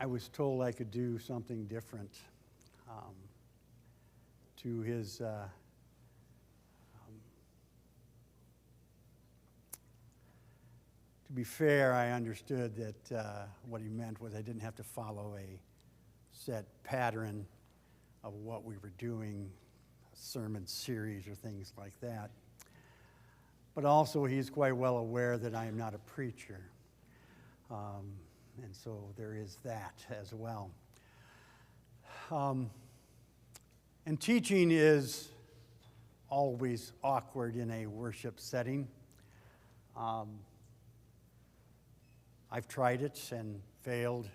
I was told I could do something different to his to be fair, I understood that what he meant was I didn't have to follow a set pattern of what we were doing, a sermon series or things like that. But also he's quite well aware that I am not a preacher. And so there is that as well. And teaching is always awkward in a worship setting. I've tried it and failed.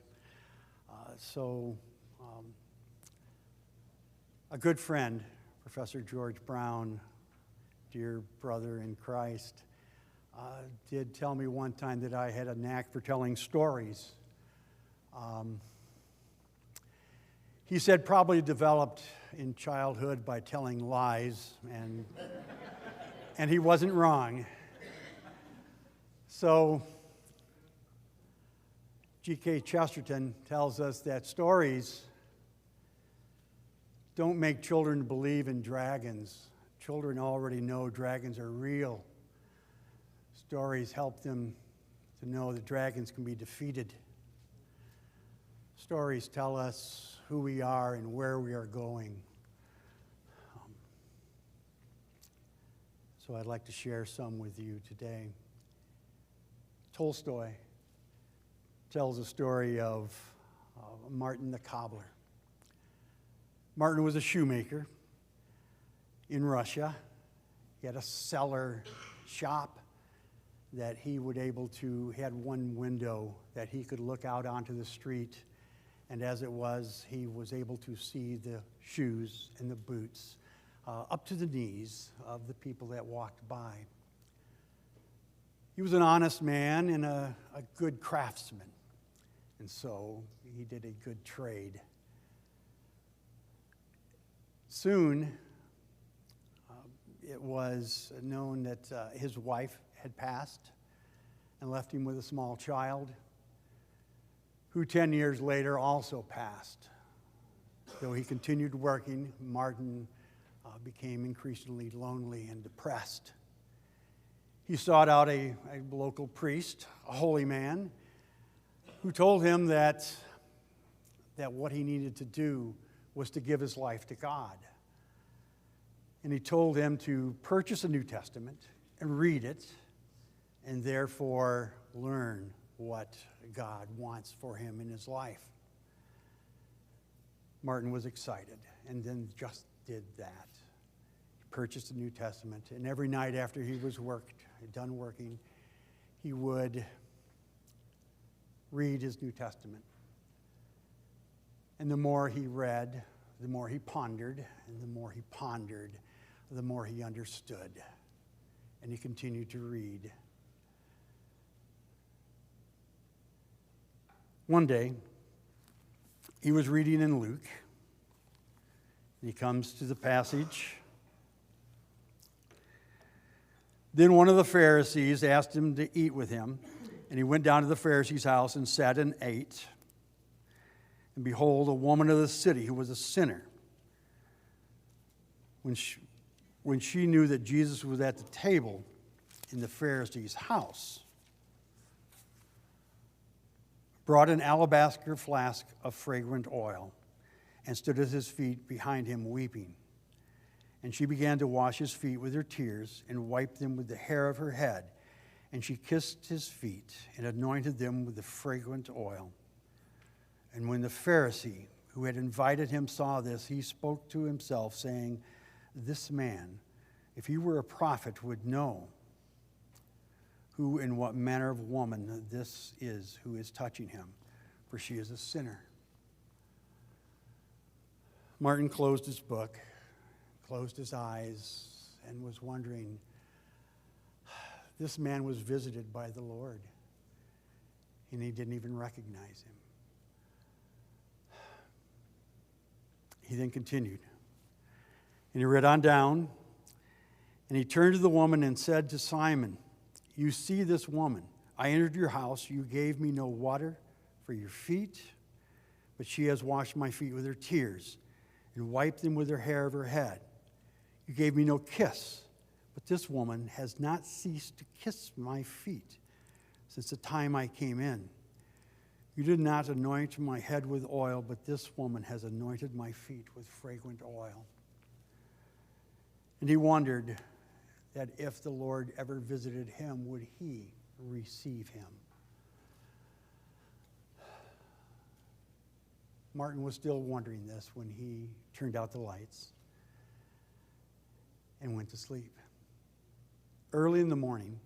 A good friend, Professor George Brown, dear brother in Christ, did tell me one time that I had a knack for telling stories. He said probably developed in childhood by telling lies, and he wasn't wrong. So G.K. Chesterton tells us that stories don't make children believe in dragons. Children already know dragons are real. Stories help them to know that dragons can be defeated. Stories tell us who we are and where we are going. So I'd like to share some with you today. Tolstoy tells a story of Martin the cobbler. Martin was a shoemaker in Russia. He had a cellar shop that he had one window that he could look out onto the street, and as it was, he was able to see the shoes and the boots up to the knees of the people that walked by. He was an honest man and a good craftsman, and so he did a good trade. Soon, it was known that his wife had passed and left him with a small child, who 10 years later also passed. Though he continued working, Martin became increasingly lonely and depressed. He sought out a local priest, a holy man, who told him that what he needed to do was to give his life to God. And he told him to purchase a New Testament and read it, and therefore learn what God wants for him in his life. Martin was excited and then just did that. He purchased a New Testament, and every night after he was done working, he would read his New Testament. And the more he read, the more he pondered, and the more he pondered, the more he understood. And he continued to read. One day, he was reading in Luke. He comes to the passage. Then one of the Pharisees asked him to eat with him, and he went down to the Pharisee's house and sat and ate. And behold, a woman of the city who was a sinner, when she knew that Jesus was at the table in the Pharisee's house, brought an alabaster flask of fragrant oil and stood at his feet behind him weeping. And she began to wash his feet with her tears and wiped them with the hair of her head. And she kissed his feet and anointed them with the fragrant oil. And when the Pharisee who had invited him saw this, he spoke to himself, saying, "This man, if he were a prophet, would know who and what manner of woman this is who is touching him, for she is a sinner." Martin closed his book, closed his eyes, and was wondering, this man was visited by the Lord, and he didn't even recognize him. He then continued, and he read on down, and he turned to the woman and said to Simon, "You see this woman. I entered your house. You gave me no water for your feet, but she has washed my feet with her tears and wiped them with her hair of her head. You gave me no kiss, but this woman has not ceased to kiss my feet since the time I came in. You did not anoint my head with oil, but this woman has anointed my feet with fragrant oil. And he wondered that if the Lord ever visited him, would he receive him? Martin was still wondering this when he turned out the lights and went to sleep. Early in the morning,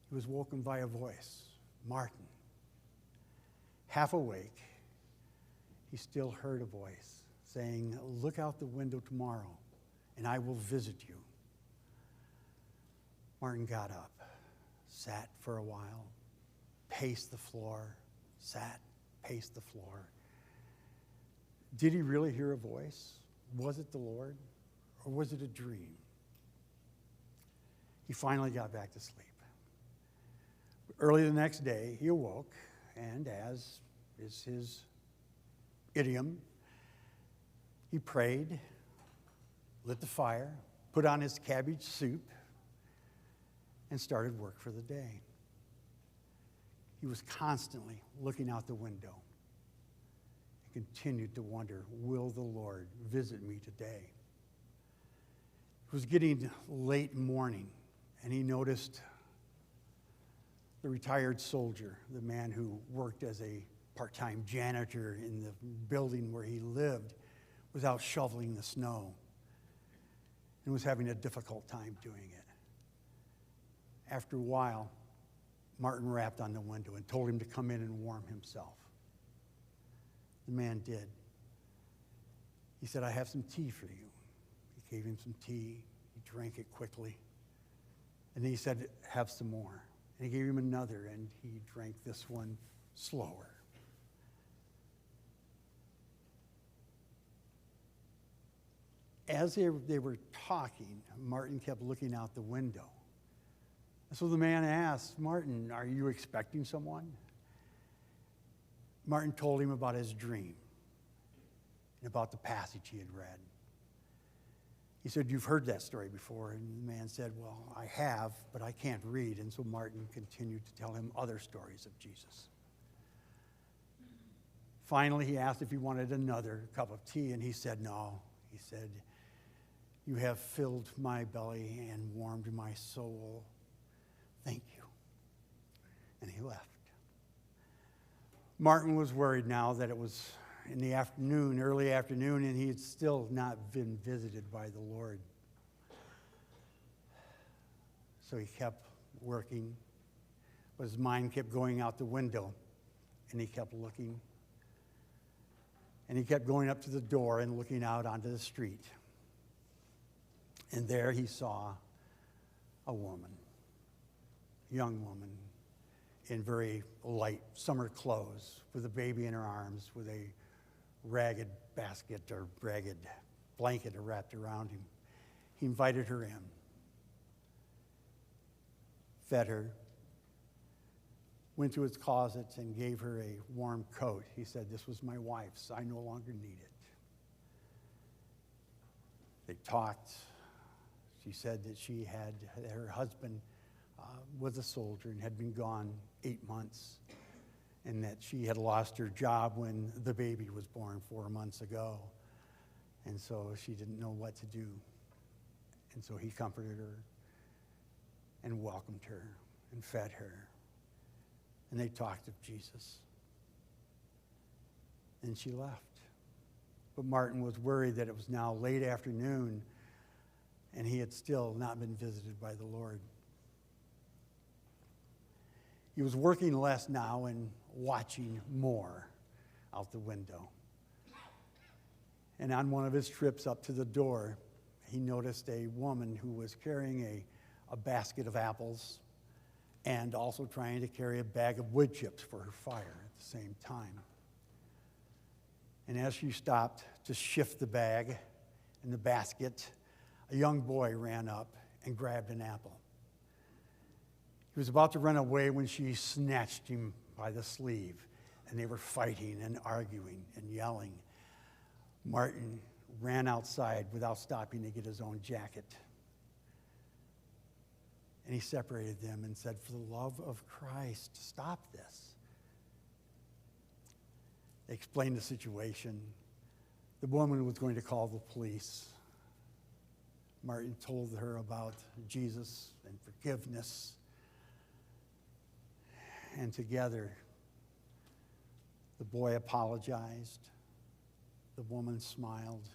he was woken by a voice, Martin. Half awake, he still heard a voice saying, look out the window tomorrow, and I will visit you. Martin got up, sat for a while, paced the floor, sat, paced the floor. Did he really hear a voice? Was it the Lord, or was it a dream? He finally got back to sleep. Early the next day, he awoke, and as is his idiom, he prayed, lit the fire, put on his cabbage soup, and started work for the day. He was constantly looking out the window and continued to wonder, will the Lord visit me today? It was getting late morning, and he noticed the retired soldier, the man who worked as a part-time janitor in the building where he lived, was out shoveling the snow and was having a difficult time doing it. After a while, Martin rapped on the window and told him to come in and warm himself. The man did. He said, I have some tea for you. He gave him some tea. He drank it quickly. And then he said, have some more. And he gave him another, and he drank this one slower. As they were talking, Martin kept looking out the window. And so the man asked, Martin, are you expecting someone? Martin told him about his dream and about the passage he had read. He said, you've heard that story before. And the man said, well, I have, but I can't read. And so Martin continued to tell him other stories of Jesus. Finally, he asked if he wanted another cup of tea, and he said, no. He said, you have filled my belly and warmed my soul. Thank you. And he left. Martin was worried now that it was in the afternoon, early afternoon, and he had still not been visited by the Lord. So he kept working, but his mind kept going out the window, and he kept looking. And he kept going up to the door and looking out onto the street. And there he saw a woman, a young woman, in very light summer clothes, with a baby in her arms, with a ragged basket or ragged blanket wrapped around him. He invited her in, fed her, went to his closet and gave her a warm coat. He said, this was my wife's. I no longer need it. They talked. She said that her husband was a soldier and had been gone 8 months, and that she had lost her job when the baby was born 4 months ago. And so she didn't know what to do. And so he comforted her and welcomed her and fed her. And they talked of Jesus. And she left. But Martin was worried that it was now late afternoon and he had still not been visited by the Lord. He was working less now and watching more out the window. And on one of his trips up to the door, he noticed a woman who was carrying a basket of apples and also trying to carry a bag of wood chips for her fire at the same time. And as she stopped to shift the bag and the basket, a young boy ran up and grabbed an apple. He was about to run away when she snatched him by the sleeve and they were fighting and arguing and yelling. Martin ran outside without stopping to get his own jacket. And he separated them and said, "For the love of Christ, stop this." They explained the situation. The woman was going to call the police. Martin told her about Jesus and forgiveness. And together, the boy apologized. The woman smiled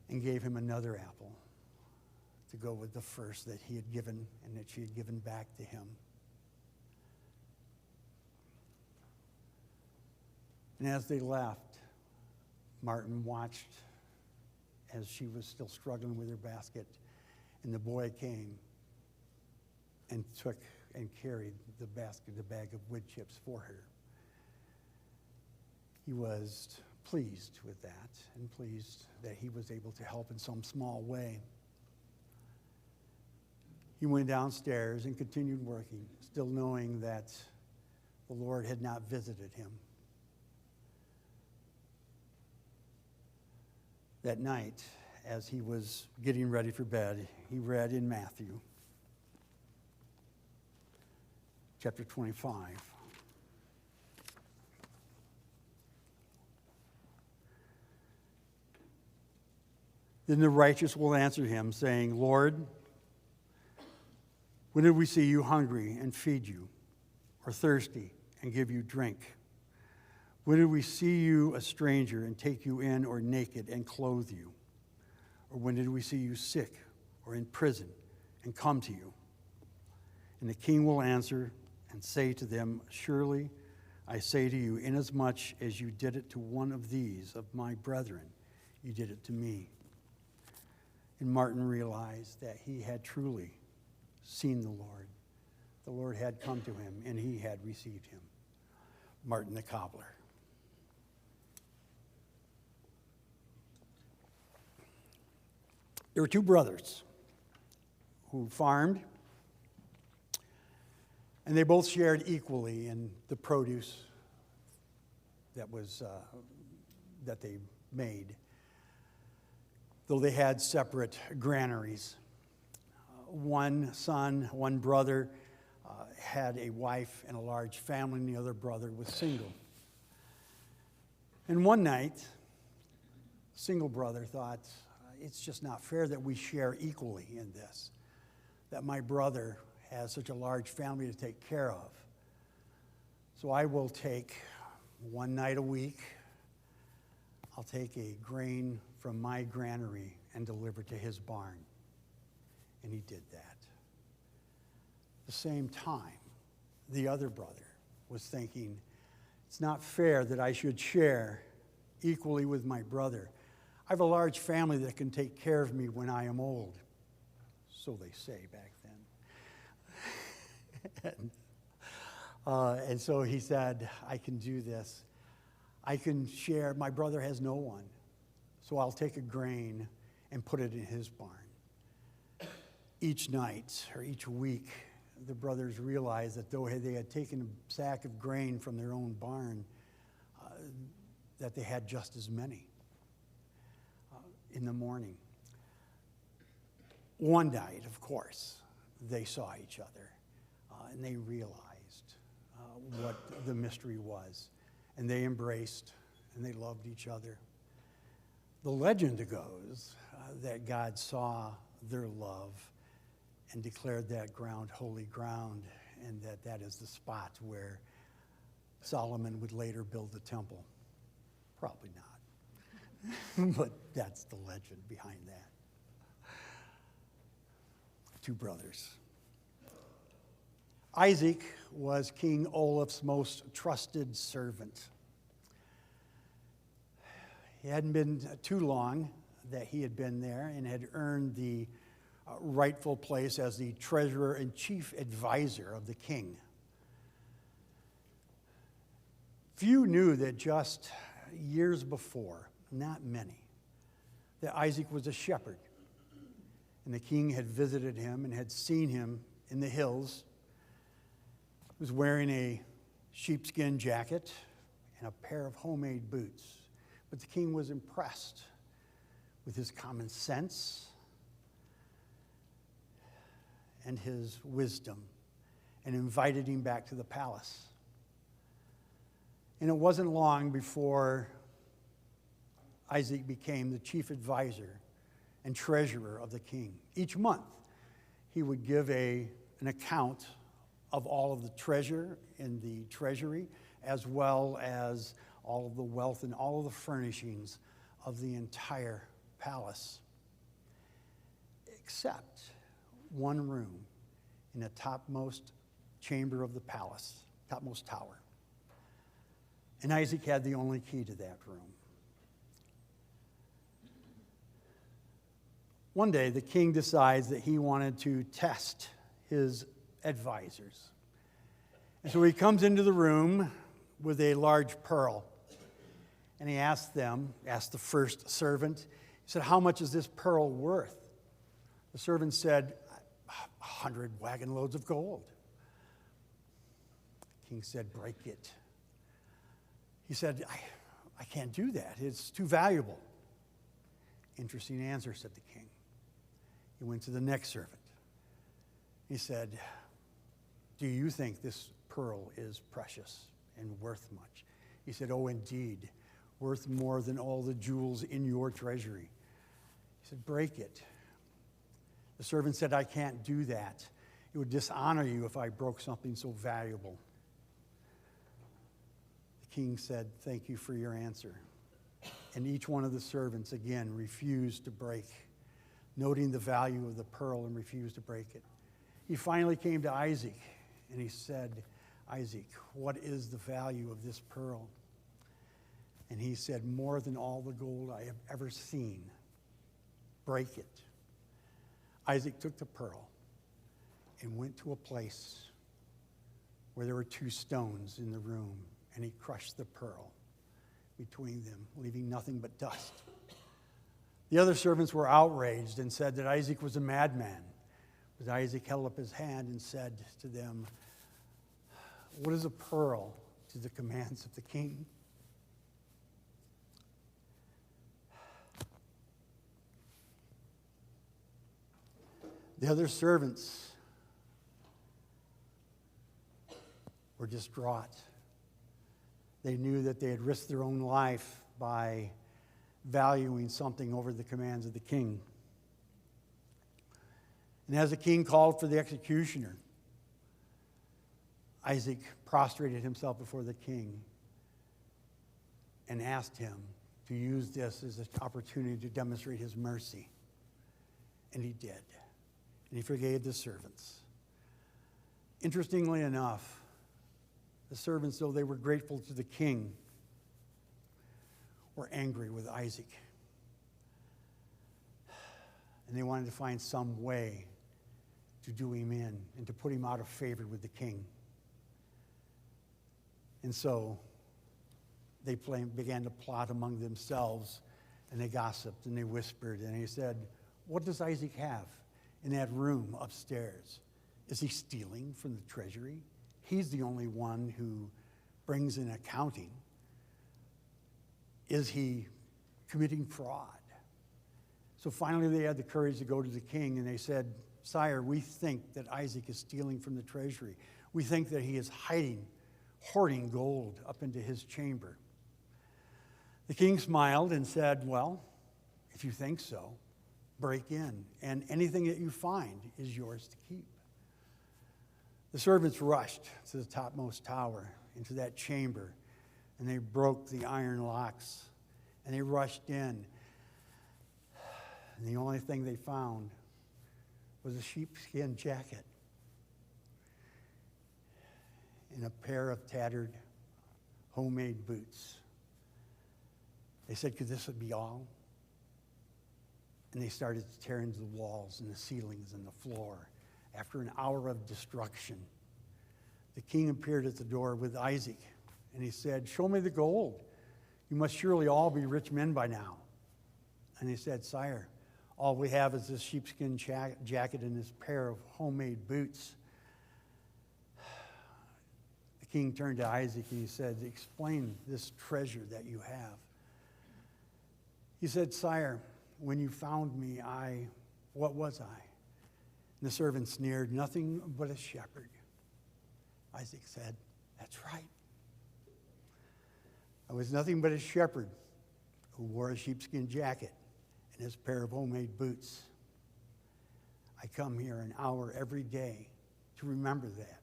and gave him another apple to go with the first that he had given and that she had given back to him. And as they left, Martin watched as she was still struggling with her basket, and the boy came and took and carried the basket, the bag of wood chips for her. He was pleased with that and pleased that he was able to help in some small way. He went downstairs and continued working, still knowing that the Lord had not visited him. That night, as he was getting ready for bed, he read in Matthew chapter 25. Then the righteous will answer him, saying, "Lord, when did we see you hungry and feed you, or thirsty and give you drink? When did we see you a stranger and take you in, or naked and clothe you? Or when did we see you sick or in prison and come to you?" And the king will answer and say to them, "Surely I say to you, inasmuch as you did it to one of these, of my brethren, you did it to me." And Martin realized that he had truly seen the Lord. The Lord had come to him, and he had received him. Martin the cobbler. There were two brothers who farmed, and they both shared equally in the produce that they made, though they had separate granaries. One brother had a wife and a large family, and the other brother was single. And one night, the single brother thought, it's just not fair that we share equally in this, that my brother has such a large family to take care of. So I will take one night a week, I'll take a grain from my granary and deliver to his barn. And he did that. At the same time, the other brother was thinking, it's not fair that I should share equally with my brother. I have a large family that can take care of me when I am old. So they say back then. And so he said, I can do this. I can share. My brother has no one. So I'll take a grain and put it in his barn. Each night or each week, the brothers realized that though they had taken a sack of grain from their own barn, that they had just as many in the morning. One night, of course, they saw each other and they realized what the mystery was. And they embraced and they loved each other. The legend goes that God saw their love and declared that ground holy ground, and that is the spot where Solomon would later build the temple. Probably not. But that's the legend behind that. Two brothers. Isaac was King Olaf's most trusted servant. It hadn't been too long that he had been there and had earned the rightful place as the treasurer and chief advisor of the king. Few knew that just years before, not many, that Isaac was a shepherd. And the king had visited him and had seen him in the hills. He was wearing a sheepskin jacket and a pair of homemade boots. But the king was impressed with his common sense and his wisdom and invited him back to the palace. And it wasn't long before Isaac became the chief advisor and treasurer of the king. Each month, he would give an account of all of the treasure in the treasury, as well as all of the wealth and all of the furnishings of the entire palace, except one room in the topmost chamber of the palace, topmost tower. And Isaac had the only key to that room. One day, the king decides that he wanted to test his advisors. And so he comes into the room with a large pearl. And he asked the first servant, he said, "How much is this pearl worth?" The servant said, 100 wagon loads of gold. The king said, "Break it." He said, I can't do that. It's too valuable. Interesting answer, said the king. He went to the next servant. He said, "Do you think this pearl is precious and worth much?" He said, "Oh, indeed, worth more than all the jewels in your treasury." He said, "Break it." The servant said, "I can't do that. It would dishonor you if I broke something so valuable." The king said, "Thank you for your answer." And each one of the servants, again, refused to break, noting the value of the pearl, and refused to break it. He finally came to Isaac, and he said, "Isaac, what is the value of this pearl?" And he said, "More than all the gold I have ever seen. Break it." Isaac took the pearl and went to a place where there were 2 stones in the room, and he crushed the pearl between them, leaving nothing but dust. The other servants were outraged and said that Isaac was a madman. But Isaac held up his hand and said to them, "What is a pearl to the commands of the king?" The other servants were distraught. They knew that they had risked their own life by valuing something over the commands of the king. And as the king called for the executioner, Isaac prostrated himself before the king and asked him to use this as an opportunity to demonstrate his mercy. And he did. And he forgave the servants. Interestingly enough, the servants, though they were grateful to the king, were angry with Isaac. And they wanted to find some way to do him in and to put him out of favor with the king. And so they began to plot among themselves, and they gossiped and they whispered, and he said, "What does Isaac have in that room upstairs? Is he stealing from the treasury? He's the only one who brings in accounting. Is he committing fraud?" So finally they had the courage to go to the king, and they said, "Sire, we think that Isaac is stealing from the treasury. We think that he is hoarding gold up into his chamber." The king smiled and said, "Well, if you think so, break in, and anything that you find is yours to keep." The servants rushed to the topmost tower, into that chamber, and they broke the iron locks, and they rushed in. And the only thing they found was a sheepskin jacket and a pair of tattered homemade boots. They said, "Could this be all?" And they started to tear into the walls and the ceilings and the floor. After an hour of destruction, the king appeared at the door with Isaac, and he said, "Show me the gold. You must surely all be rich men by now." And he said, "Sire, all we have is this sheepskin jacket and this pair of homemade boots." The king turned to Isaac and he said, explain this treasure that you have. He said, Sire, when you found me, what was I? And the servant sneered, nothing but a shepherd. Isaac said, that's right. I was nothing but a shepherd who wore a sheepskin jacket and his pair of homemade boots. I come here an hour every day to remember that,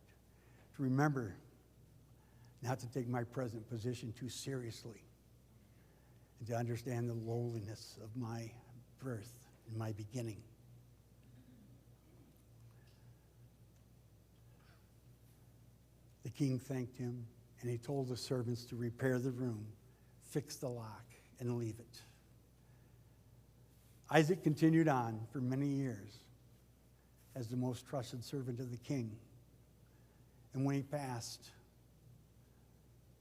to remember not to take my present position too seriously, and to understand the lowliness of my birth and my beginning. The king thanked him, and he told the servants to repair the room, fix the lock, and leave it. Isaac continued on for many years as the most trusted servant of the king. And when he passed,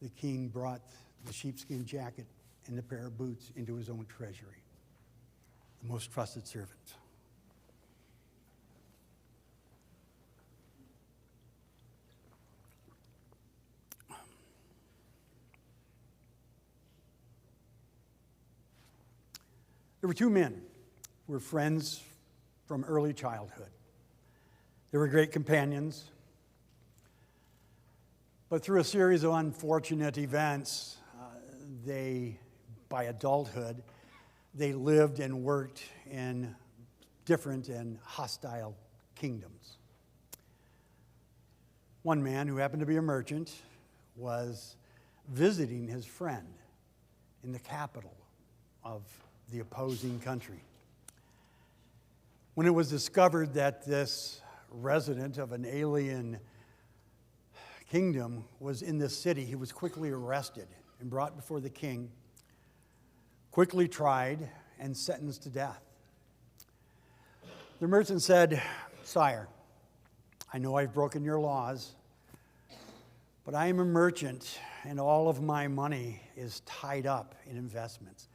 the king brought the sheepskin jacket and the pair of boots into his own treasury. The most trusted servant. There were two men who were friends from early childhood. They were great companions. But through a series of unfortunate events, by adulthood, they lived and worked in different and hostile kingdoms. One man, who happened to be a merchant, was visiting his friend in the capital of the opposing country. When it was discovered that this resident of an alien kingdom was in this city, he was quickly arrested and brought before the king, quickly tried and sentenced to death. The merchant said, Sire, I know I've broken your laws, but I am a merchant and all of my money is tied up in investments.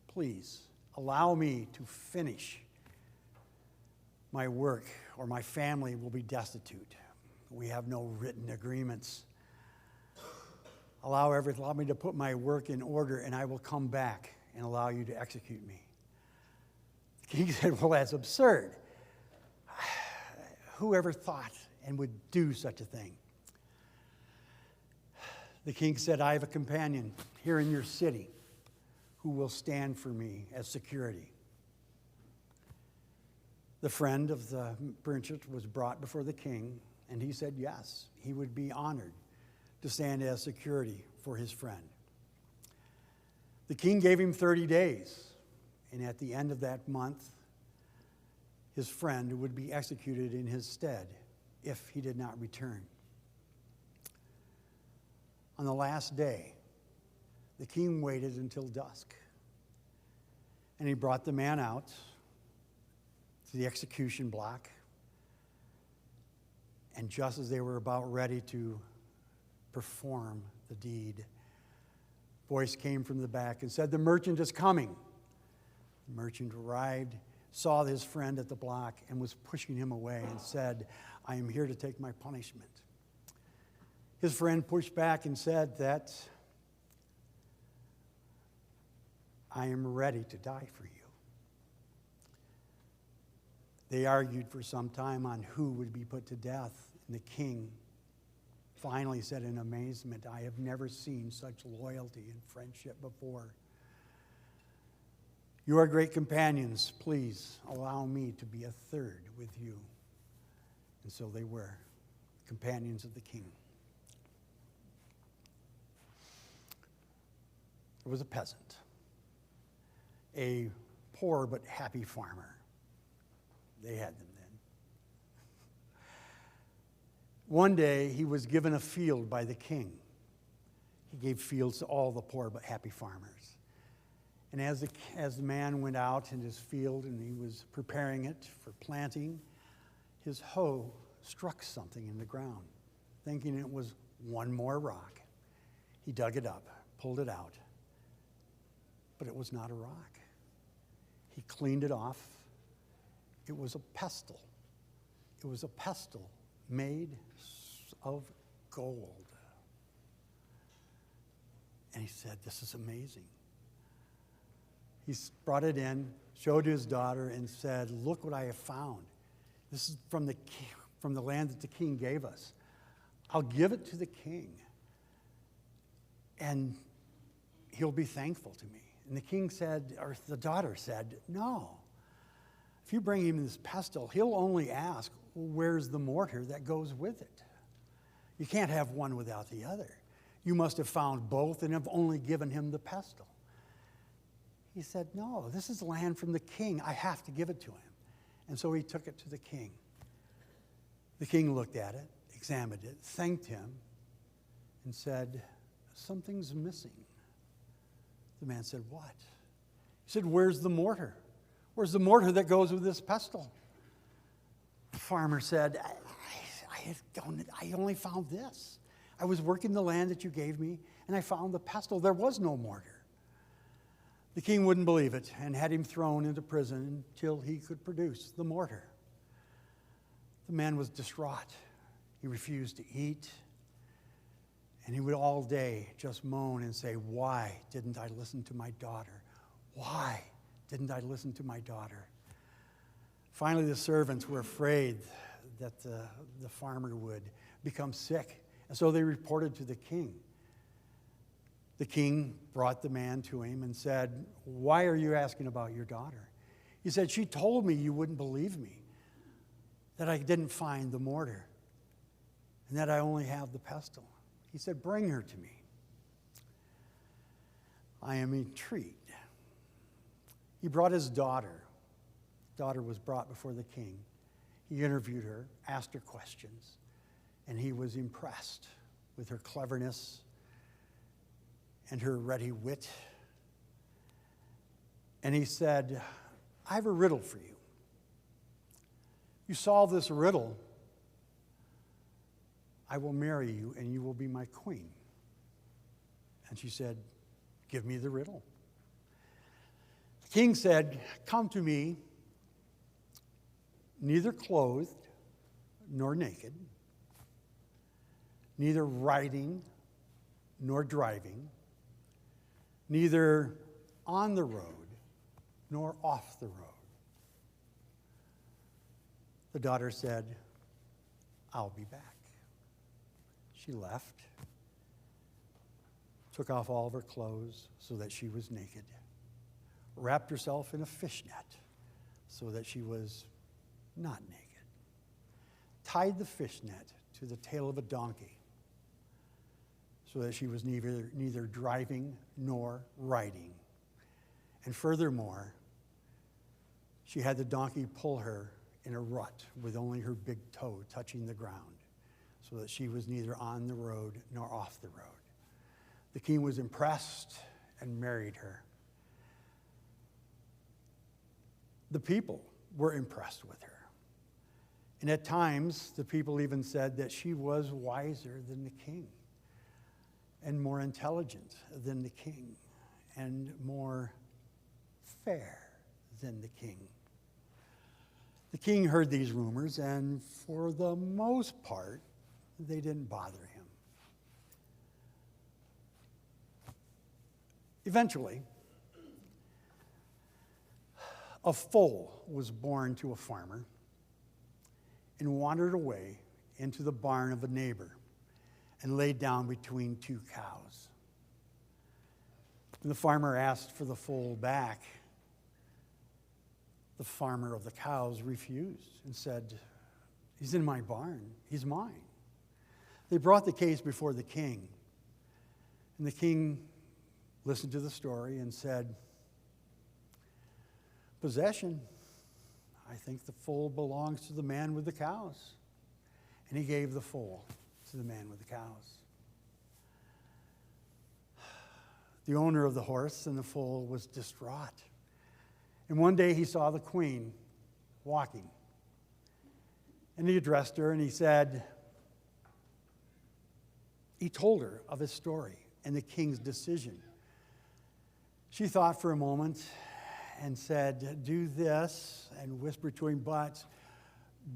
Please allow me to finish my work or my family will be destitute. We have no written agreements. Allow me to put my work in order and I will come back and allow you to execute me. The king said, well, that's absurd. Whoever thought and would do such a thing? The king said, I have a companion here in your city who will stand for me as security. The friend of the merchant was brought before the king, and he said yes, he would be honored to stand as security for his friend. The king gave him 30 days, and at the end of that month, his friend would be executed in his stead if he did not return. On the last day, the king waited until dusk, and he brought the man out to the execution block. And just as they were about ready to perform the deed, a voice came from the back and said, the merchant is coming. The merchant arrived, saw his friend at the block, and was pushing him away and said, I am here to take my punishment. His friend pushed back and said that I am ready to die for you. They argued for some time on who would be put to death, and the king finally said in amazement, I have never seen such loyalty and friendship before. You are great companions. Please allow me to be a third with you. And so they were companions of the king. There was a peasant, a poor but happy farmer. They had them then. One day, he was given a field by the king. He gave fields to all the poor but happy farmers. And as the man went out in his field and he was preparing it for planting, his hoe struck something in the ground, thinking it was one more rock. He dug it up, pulled it out, but it was not a rock. He cleaned it off. It was a pestle. It was a pestle made of gold. And he said, this is amazing. He brought it in, showed his daughter, and said, look what I have found. This is from the land that the king gave us. I'll give it to the king, and he'll be thankful to me. And the king said, or the daughter said, no. If you bring him this pestle, he'll only ask, well, where's the mortar that goes with it? You can't have one without the other. You must have found both and have only given him the pestle. He said, no, this is land from the king. I have to give it to him. And so he took it to the king. The king looked at it, examined it, thanked him, and said, something's missing. The man said, what? He said, where's the mortar? Where's the mortar that goes with this pestle? The farmer said, I only found this. I was working the land that you gave me, and I found the pestle. There was no mortar. The king wouldn't believe it and had him thrown into prison until he could produce the mortar. The man was distraught. He refused to eat, and he would all day just moan and say, why didn't I listen to my daughter? Why didn't I listen to my daughter? Finally, the servants were afraid that the farmer would become sick, and so they reported to the king. The king brought the man to him and said, why are you asking about your daughter? He said, she told me you wouldn't believe me, that I didn't find the mortar, and that I only have the pestle. He said, bring her to me. I am intrigued. He brought his daughter. The daughter was brought before the king. He interviewed her, asked her questions, and he was impressed with her cleverness and her ready wit. And he said, I have a riddle for you. You solve this riddle, I will marry you and you will be my queen. And she said, give me the riddle. The king said, come to me neither clothed nor naked, neither riding nor driving, neither on the road nor off the road. The daughter said, I'll be back. She left, took off all of her clothes so that she was naked, wrapped herself in a fishnet so that she was not naked, tied the fishnet to the tail of a donkey so that she was neither driving nor riding. And furthermore, she had the donkey pull her in a rut with only her big toe touching the ground so that she was neither on the road nor off the road. The king was impressed and married her. The people were impressed with her. And at times, the people even said that she was wiser than the king, and more intelligent than the king, and more fair than the king. The king heard these rumors, and for the most part, they didn't bother him. Eventually, a foal was born to a farmer and wandered away into the barn of a neighbor and laid down between two cows. When the farmer asked for the foal back, the farmer of the cows refused and said, he's in my barn, he's mine. They brought the case before the king, and the king listened to the story and said, possession, I think the foal belongs to the man with the cows. And he gave the foal to the man with the cows. The owner of the horse and the foal was distraught. And one day he saw the queen walking. And he addressed her and he said, he told her of his story and the king's decision. She thought for a moment and said, do this, and whispered to him, but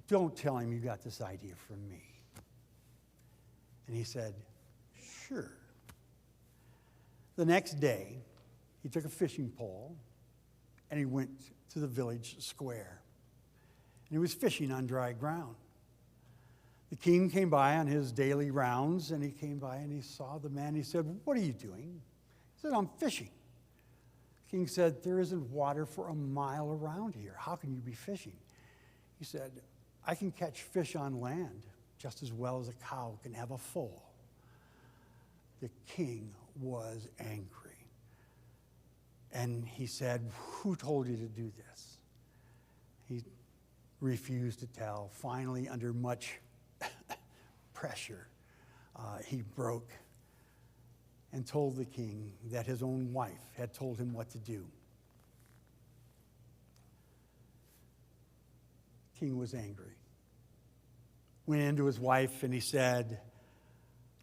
don't tell him you got this idea from me. And he said, sure. The next day, he took a fishing pole and he went to the village square. And he was fishing on dry ground. The king came by on his daily rounds, and he came by and he saw the man. He said, "What are you doing?" He said, "I'm fishing." The king said, "There isn't water for a mile around here. How can you be fishing?" He said, "I can catch fish on land just as well as a cow can have a foal." The king was angry. And he said, "Who told you to do this?" He refused to tell. Finally, under much pressure, he broke and told the king that his own wife had told him what to do. The king was angry. Went into his wife and he said,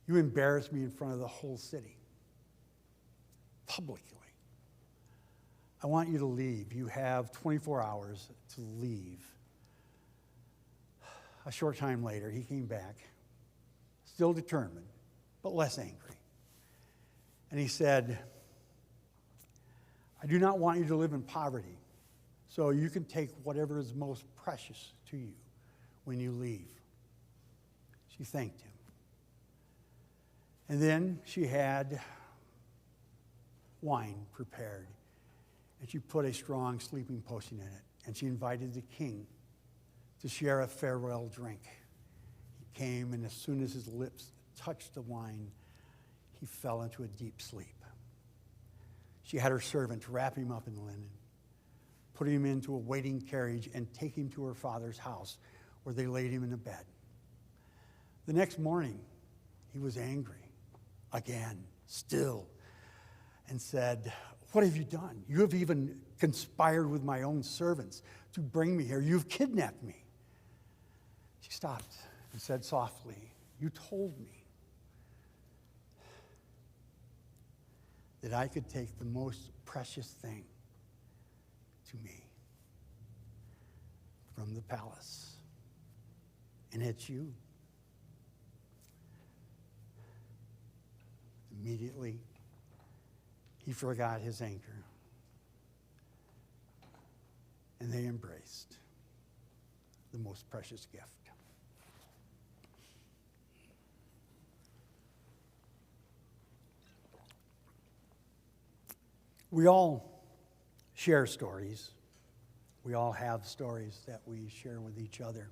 "You embarrassed me in front of the whole city, publicly. I want you to leave. You have 24 hours to leave." A short time later, he came back, still determined, but less angry. And he said, "I do not want you to live in poverty, so you can take whatever is most precious to you when you leave." She thanked him. And then she had wine prepared, and she put a strong sleeping potion in it, and she invited the king to share a farewell drink. He came, and as soon as his lips touched the wine, he fell into a deep sleep. She had her servant wrap him up in linen, put him into a waiting carriage, and take him to her father's house, where they laid him in a bed. The next morning, he was angry again, still, and said, "What have you done? You have even conspired with my own servants to bring me here. You've kidnapped me." She stopped and said softly, "You told me that I could take the most precious thing to me from the palace, and it's you." Immediately, he forgot his anger, and they embraced the most precious gift. We all share stories. We all have stories that we share with each other.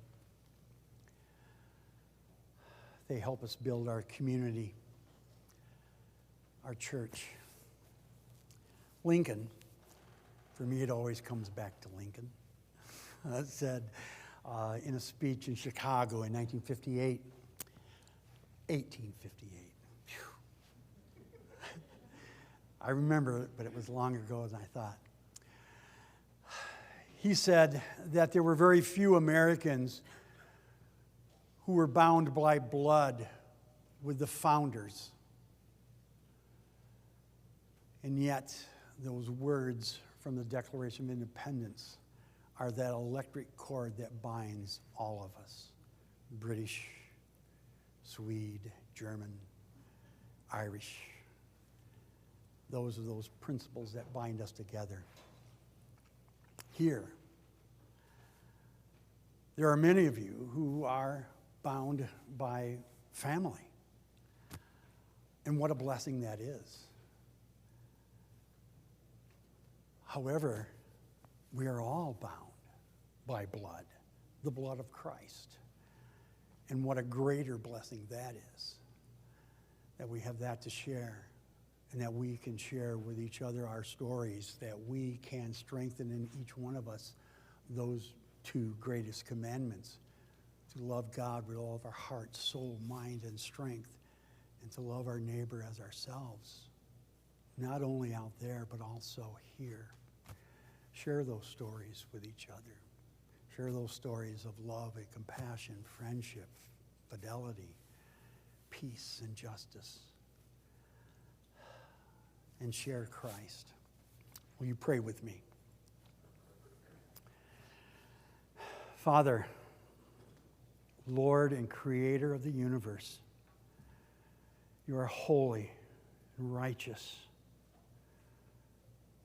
They help us build our community, our church. Lincoln, for me, it always comes back to Lincoln, said in a speech in Chicago in 1858. Phew. I remember it, but it was longer ago than I thought. He said that there were very few Americans who were bound by blood with the founders. And yet, those words from the Declaration of Independence are that electric cord that binds all of us. British, Swede, German, Irish. Those are those principles that bind us together. Here, there are many of you who are bound by family. And what a blessing that is. However, we are all bound by blood, the blood of Christ. And what a greater blessing that is, that we have that to share, and that we can share with each other our stories, that we can strengthen in each one of us those two greatest commandments, to love God with all of our heart, soul, mind, and strength, and to love our neighbor as ourselves, not only out there, but also here. Share those stories with each other. Share those stories of love and compassion, friendship, fidelity, peace, and justice. And share Christ. Will you pray with me? Father, Lord and Creator of the universe, you are holy and righteous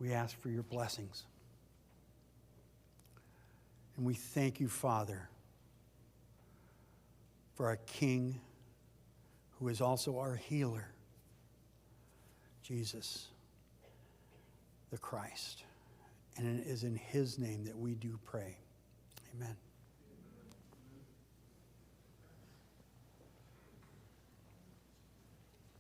We ask for your blessings. And we thank you, Father, for our King who is also our healer, Jesus, the Christ. And it is in his name that we do pray. Amen.